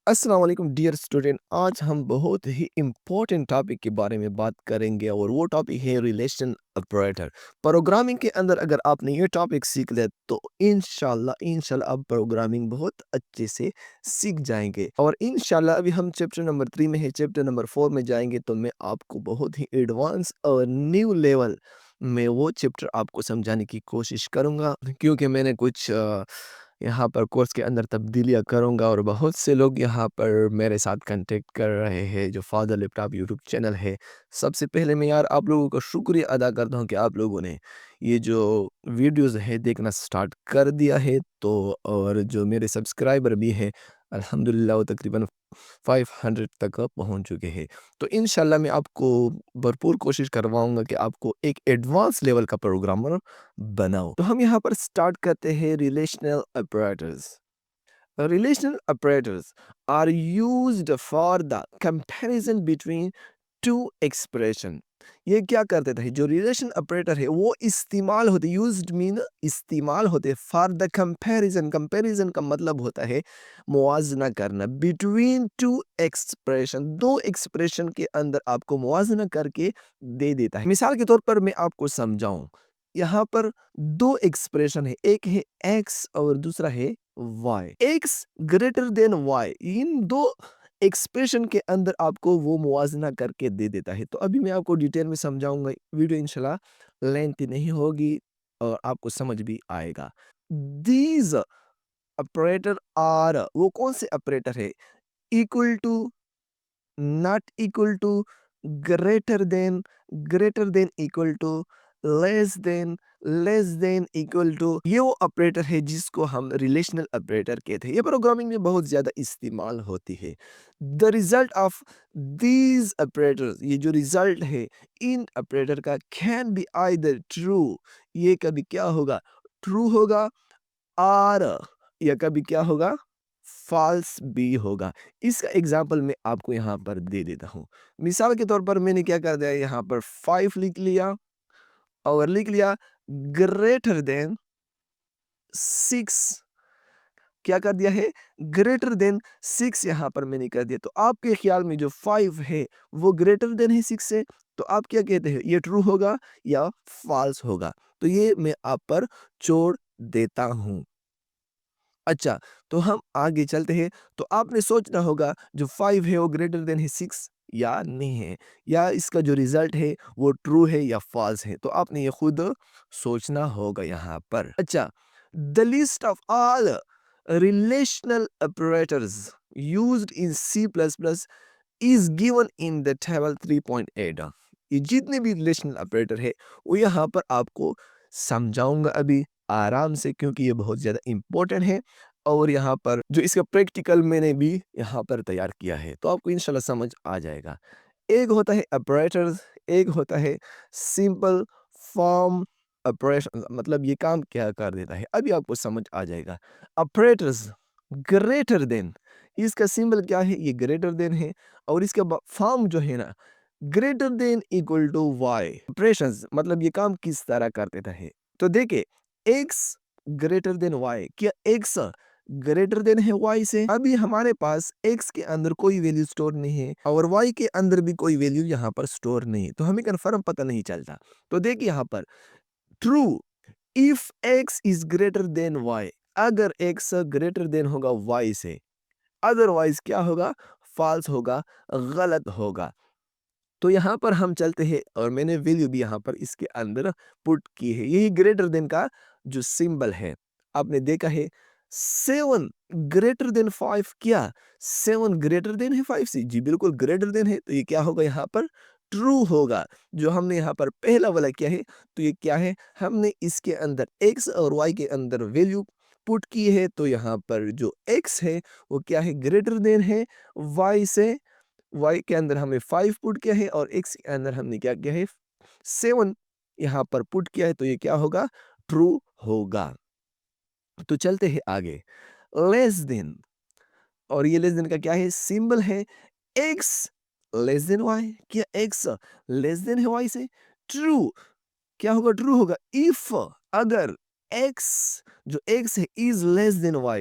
अस्सलाम वालेकुम dear student. आज हम बहुत ही इम्पोर्टेंट टॉपिक के बारे में बात करेंगे और वो टॉपिक है रिलेशन ऑपरेटर। प्रोग्रामिंग के अंदर अगर आपने ये टॉपिक सीख लिया तो इंशाल्लाह आप प्रोग्रामिंग बहुत अच्छे से सीख जाएंगे। और इंशाल्लाह अभी हम चैप्टर नंबर 3 में है, चैप्टर नंबर 4 में जाएंगे तो मैं आपको बहुत ही एडवांस और न्यू लेवल में वो चैप्टर आपको समझाने की कोशिश करूंगा, क्योंकि मैंने कुछ यहाँ पर कोर्स के अंदर तब्दीलियाँ करूँगा और बहुत से लोग यहाँ पर मेरे साथ कांटेक्ट कर रहे हैं जो फादर लैपटॉप यूट्यूब चैनल है। सबसे पहले मैं यार आप लोगों का शुक्रिया अदा करता हूँ कि आप लोगों ने ये जो वीडियोज़ है देखना स्टार्ट कर दिया है। तो और जो मेरे सब्सक्राइबर भी हैं अल्हम्दुलिल्लाह वो तकरीबन 500 तक पहुँच चुके हैं। तो इंशाल्लाह मैं आपको भरपूर कोशिश करवाऊँगा कि आपको एक एडवांस लेवल का प्रोग्रामर बनाऊँ। तो हम यहाँ पर स्टार्ट करते हैं relational operators. Relational operators are used for the comparison between two expression। ये क्या करते थे, जो रिलेशन ऑपरेटर है वो इस्तेमाल होते, यूज्ड मीन इस्तेमाल होते फॉर द कंपैरिजन। कंपैरिजन का मतलब होता है मुवाजना करना, बिटवीन टू एक्सप्रेशन, दो एक्सप्रेशन के अंदर आपको मुवाजना करके दे देता है। मिसाल के तौर पर मैं आपको समझाऊं, यहाँ पर दो एक्सप्रेशन है, एक है एक्स और दूसरा है Y. X greater than Y, इन दो एक्सप्रेशन के अंदर आपको वो मुवाजना करके दे देता है। तो अभी मैं आपको डिटेल में समझाऊंगा, वीडियो इंशाल्लाह लेंथी नहीं होगी और आपको समझ भी आएगा। दीज ऑपरेटर आर, वो कौन से ऑपरेटर है? Equal to, not equal to, greater than equal to, less than equal to, ये वो ऑपरेटर है जिसको हम रिलेशनल ऑपरेटर कहते हैं। ये प्रोग्रामिंग में बहुत ज्यादा इस्तेमाल होती है। The result of these operators, ये जो रिजल्ट है इन ऑपरेटर का, कैन बी आइदर ट्रू, ये कभी क्या होगा, ट्रू होगा, और या कभी क्या होगा, फॉल्स भी होगा। इसका एग्जाम्पल मैं आपको यहाँ पर दे देता हूँ। मिसाल के तौर पर मैंने क्या कर दिया, यहाँ पर 5 लिख लिया और लिख लिया ग्रेटर देन 6। क्या कर दिया है, ग्रेटर देन 6 यहाँ पर मैंने कर दिया। तो आपके ख्याल में जो 5 है वो ग्रेटर देन है 6 से, तो आप क्या कहते हैं, ये ट्रू होगा या फॉल्स होगा? तो ये मैं आप पर छोड़ देता हूँ। अच्छा, तो हम आगे चलते हैं। तो आपने सोचना होगा जो 5 है वो ग्रेटर देन है 6 या नहीं है, या इसका जो रिजल्ट है वो ट्रू है या फॉल्स है। तो आपने ये खुद सोचना होगा यहाँ पर। अच्छा, the list of all relational operators used in C plus plus is given in the table 3.8। ये जितने भी रिलेशनल ऑपरेटर है वो यहाँ पर आपको समझाऊंगा अभी आराम से, क्योंकि ये बहुत ज़्यादा इम्पोर्टेंट है। और यहाँ पर जो इसका प्रैक्टिकल मैंने भी यहाँ पर तैयार किया है, तो आपको इंशाल्लाह समझ आ जाएगा। एक होता है ऑपरेटर्स, एक होता है सिंपल फॉर्म ऑपरेशन। मतलब ये काम क्या कर देता है अभी आपको समझ आ जाएगा। ऑपरेटर्स ग्रेटर देन, इसका सिंबल क्या है, ये ग्रेटर देन है। और इसका फॉर्म जो है ना, greater than equal to Y. Operations मतलब ये काम किस तरह कर देता है, तो देखिए एक्स ग्रेटर देन वाई, क्या एक्स ग्रेटर देन है वाई से? अभी हमारे पास एक्स के अंदर कोई वैल्यू स्टोर नहीं है और वाई के अंदर भी कोई वैल्यू यहाँ पर स्टोर नहीं है, तो हमें कन्फर्म पता नहीं चलता। तो देखिए यहाँ पर true, if X is greater than Y, अगर एक्स ग्रेटर देन होगा वाई से, अदरवाइज क्या होगा, फॉल्स होगा, गलत होगा। तो यहाँ पर हम चलते हैं और मैंने वैल्यू भी यहाँ पर इसके अंदर पुट की है। यही ग्रेटर देन का जो सिंबल है, आपने देखा है 7 ग्रेटर देन 5, क्या 7 ग्रेटर देन है 5 से? जी बिल्कुल ग्रेटर देन है, तो ये क्या होगा, यहाँ पर ट्रू होगा। जो हमने यहाँ पर पहला वाला किया है, तो ये क्या है, हमने इसके अंदर x और y के अंदर वैल्यू पुट की है। तो यहाँ पर जो x है वो क्या है, ग्रेटर देन है y से। y के अंदर हमने 5 पुट किया है और x के अंदर हमने क्या किया है, 7 यहाँ पर पुट किया है। तो ये क्या होगा, ट्रू होगा। तो चलते हैं आगे, लेस देन। और ये लेस देन का क्या है, सिंबल है x लेस देन y। क्या x लेस देन है y से? ट्रू, क्या होगा, ट्रू होगा। इफ, अगर x, जो x है is less than y,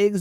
x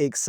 x،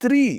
3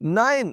9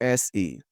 FALSE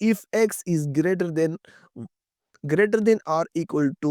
if x is greater than or equal to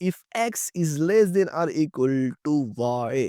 if x is less than or equal to y،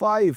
5،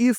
if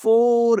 4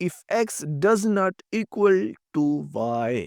if x does not equal to y،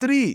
3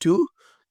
2،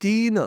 3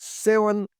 7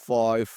5،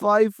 5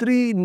3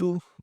2،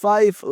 5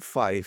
5،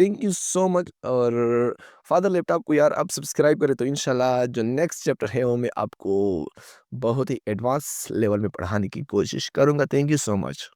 thank you so much. और father laptop को यार आप subscribe करें तो इंशाल्लाह जो next chapter है वो मैं आपको बहुत ही एडवांस लेवल में पढ़ाने की कोशिश करूँगा। Thank you so much.